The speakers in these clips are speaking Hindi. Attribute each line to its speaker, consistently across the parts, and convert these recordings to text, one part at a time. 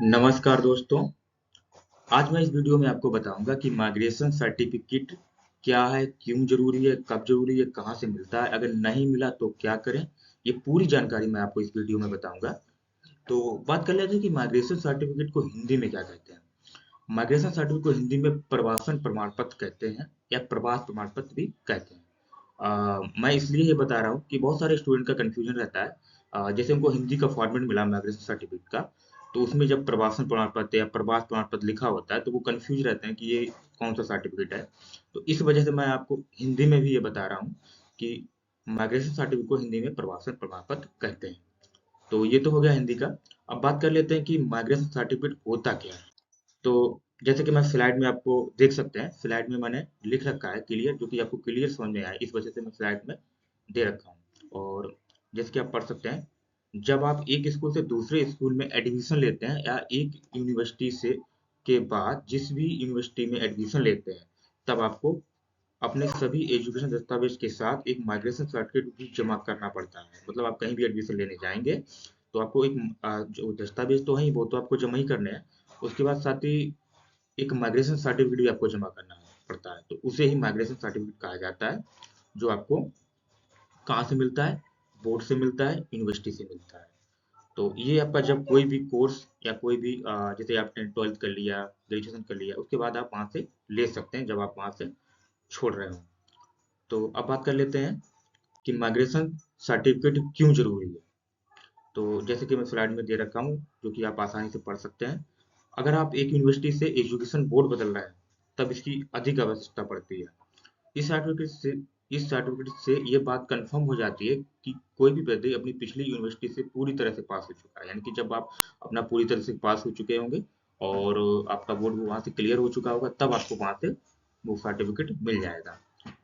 Speaker 1: नमस्कार दोस्तों। आज मैं इस वीडियो में आपको बताऊंगा कि माइग्रेशन सर्टिफिकेट क्या है, क्यों जरूरी है, कब जरूरी है, कहाँ से मिलता है, अगर नहीं मिला तो क्या करें। ये पूरी जानकारी मैं आपको इस वीडियो में बताऊंगा। तो बात कर लेते हैं कि माइग्रेशन सर्टिफिकेट को हिंदी में क्या कहते हैं। माइग्रेशन सर्टिफिकेट को हिंदी में प्रवासन प्रमाण पत्र कहते हैं या प्रवास प्रमाण पत्र भी कहते हैं। मैं इसलिए ये बता रहा हूँ कि बहुत सारे स्टूडेंट का कंफ्यूजन रहता है। जैसे उनको हिंदी का फॉर्मेट मिला माइग्रेशन सर्टिफिकेट का, तो उसमें जब प्रवासन प्रमाण पत्र या प्रवास प्रमाण पत्र लिखा होता है तो वो कंफ्यूज रहते हैं कि ये कौन सा सर्टिफिकेट है। तो इस वजह से मैं आपको हिंदी में भी ये बता रहा हूँ कि माइग्रेशन सर्टिफिकेट को हिंदी में प्रवासन प्रमाण पत्र कहते हैं। तो ये तो हो गया हिंदी का। अब बात कर लेते हैं कि माइग्रेशन सर्टिफिकेट होता क्या है। तो जैसे कि मैं स्लाइड में आपको देख सकते हैं, स्लाइड में मैंने लिख रखा है क्लियर, जो कि आपको क्लियर समझ में आए, इस वजह से मैं स्लाइड में दे रखा हूँ। और जैसे कि आप पढ़ सकते हैं, जब आप एक स्कूल से दूसरे स्कूल में एडमिशन लेते हैं या एक यूनिवर्सिटी से के बाद जिस भी यूनिवर्सिटी में एडमिशन लेते हैं, तब आपको अपने सभी एजुकेशन दस्तावेज के साथ एक माइग्रेशन सर्टिफिकेट भी जमा करना पड़ता है। मतलब आप कहीं भी एडमिशन लेने जाएंगे तो आपको एक जो दस्तावेज तो है ही, वो तो आपको जमा ही करने हैं। उसके बाद साथ ही एक माइग्रेशन सर्टिफिकेट भी आपको जमा करना पड़ता है, तो उसे ही माइग्रेशन सर्टिफिकेट कहा जाता है। जो आपको कहाँ से मिलता है? बोर्ड से मिलता है, यूनिवर्सिटी से मिलता है। तो ये आपका जब कोई भी कोर्स या कोई भी जैसे आपने 12th कर लिया, ग्रेजुएशन कर लिया, उसके बाद आप वहाँ से ले सकते हैं जब आप वहाँ से छोड़ रहे हो। तो अब बात कर लेते हैं कि माइग्रेशन सर्टिफिकेट क्यों जरूरी है। तो जैसे कि मैं स्लाइड में दे रखा हूँ, जो कि आप आसानी से पढ़ सकते हैं। अगर आप एक यूनिवर्सिटी से एजुकेशन बोर्ड बदल रहे हैं, तब इसकी अधिक आवश्यकता पड़ती है। इस सर्टिफिकेट से इस सर्टिफिकेट से ये बात कंफर्म हो जाती है कि कोई भी व्यक्ति अपनी पिछली यूनिवर्सिटी से पूरी तरह से पास हो चुका है। यानी कि जब आप अपना पूरी तरह से पास हो चुके होंगे और आपका बोर्ड वहाँ से क्लियर हो चुका होगा, तब आपको वहाँ से वो सर्टिफिकेट मिल जाएगा।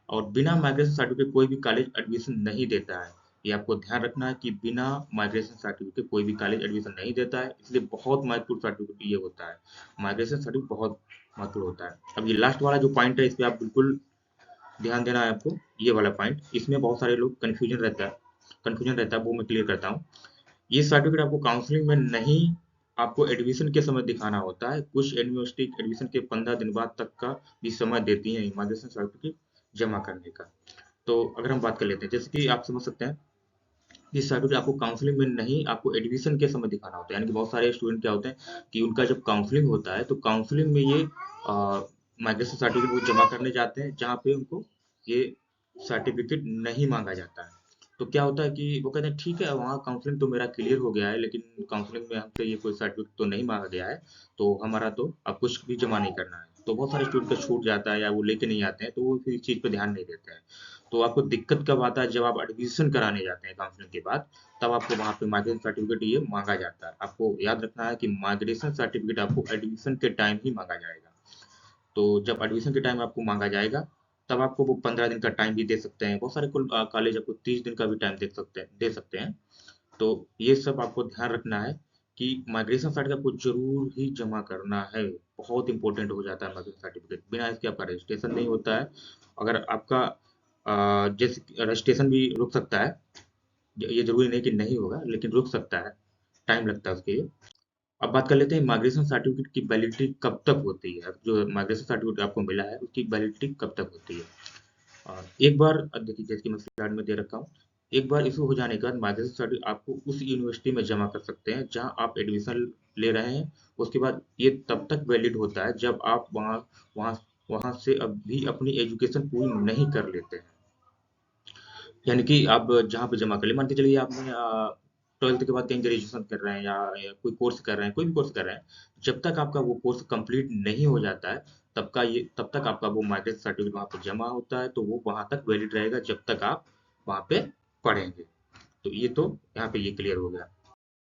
Speaker 1: और बिना माइग्रेशन सर्टिफिकेट कोई भी कॉलेज एडमिशन नहीं देता है। ये आपको ध्यान रखना है कि बिना माइग्रेशन सर्टिफिकेट कोई भी कॉलेज एडमिशन नहीं देता है, इसलिए बहुत महत्वपूर्ण सर्टिफिकेट ये होता है। माइग्रेशन सर्टिफिकेट बहुत महत्वपूर्ण होता है। अब ये लास्ट वाला जो पॉइंट है, इस पे आप बिल्कुल ध्यान देना है आपको। ये वाला पॉइंट, इसमें बहुत सारे लोग कंफ्यूजन रहता है, वो मैं क्लियर करता हूँ। ये सर्टिफिकेट आपको काउंसलिंग में नहीं, आपको एडमिशन के समय दिखाना होता है। कुछ यूनिवर्सिटी एडमिशन के 15 दिन बाद तक का भी समय देती है इमार्जेंसी सर्टिफिकेट जमा करने का। तो अगर हम बात कर लेते हैं, जैसे कि आप समझ सकते हैं, इस सर्टिफिकेट आपको काउंसलिंग में नहीं, आपको एडमिशन के समय दिखाना होता है। यानी कि बहुत सारे स्टूडेंट क्या होते हैं कि उनका जब काउंसलिंग होता है तो काउंसलिंग में ये माइग्रेशन सर्टिफिकेट वो जमा करने जाते हैं, जहाँ पे उनको ये सर्टिफिकेट नहीं मांगा जाता है। तो क्या होता है कि वो कहते हैं ठीक है, वहाँ काउंसलिंग तो मेरा क्लियर हो गया है, लेकिन काउंसलिंग में हमसे ये कोई सर्टिफिकेट तो नहीं मांगा गया है, तो हमारा तो अब कुछ भी जमा नहीं करना है। तो बहुत सारे स्टूडेंट का छूट जाता है या वो लेके नहीं आते हैं, तो वो फिर इस चीज़ पे ध्यान नहीं देते हैं। तो आपको दिक्कत कब आता है? जब आप एडमिशन कराने जाते हैं काउंसलिंग के बाद, तब आपको वहाँ पे माइग्रेशन सर्टिफिकेट ये मांगा जाता है। आपको याद रखना है कि माइग्रेशन सर्टिफिकेट आपको एडमिशन के टाइम ही मांगा जाएगा। तो जब एडमिशन के टाइम आपको मांगा जाएगा, तब आपको वो 15 दिन का टाइम भी दे सकते हैं। बहुत सारे कॉलेज आपको 30 दिन का भी टाइम दे सकते हैं। तो ये सब आपको ध्यान रखना है कि माइग्रेशन सर्टिफिकेट आपको जरूर ही जमा करना है। बहुत इंपॉर्टेंट हो जाता है माइग्रेशन सर्टिफिकेट, बिना इसके आपका रजिस्ट्रेशन नहीं होता है। अगर आपका जैसे रजिस्ट्रेशन भी रुक सकता है, ये जरूरी नहीं कि नहीं होगा, लेकिन रुक सकता है, टाइम लगता है उसके लिए। अब बात कर लेते हैं माइग्रेशन सर्टिफिकेट की वैलिडिटी कब तक होती है। जो माइग्रेशन सर्टिफिकेट आपको मिला है, उसकी वैलिडिटी कब तक होती है। एक बार अब देखिए, जैसे कि मैं स्लाइड में दे रखा हूँ, एक बार इशू हो जाने के बाद माइग्रेशन सर्टिफिकेट आपको उस यूनिवर्सिटी में जमा कर सकते हैं जहाँ आप एडमिशन ले रहे हैं। उसके बाद ये तब तक वैलिड होता है जब आप वहाँ वहाँ से अभी अपनी एजुकेशन पूरी नहीं कर लेते हैं। यानी कि आप जहाँ पे जमा कर ले, मान के चलिए आपने 12th के बाद कहीं ग्रेजुएशन कर रहे हैं या कोई कोर्स कर रहे हैं, कोई भी कोर्स कर रहे हैं, जब तक आपका वो कोर्स कंप्लीट नहीं हो जाता है, तब तक आपका वो माइग्रेशन सर्टिफिकेट वहाँ पे जमा होता है, तो वो वहाँ तक वैलिड रहेगा जब तक आप वहाँ पे पढ़ेंगे। तो ये तो यहाँ पे ये क्लियर हो गया।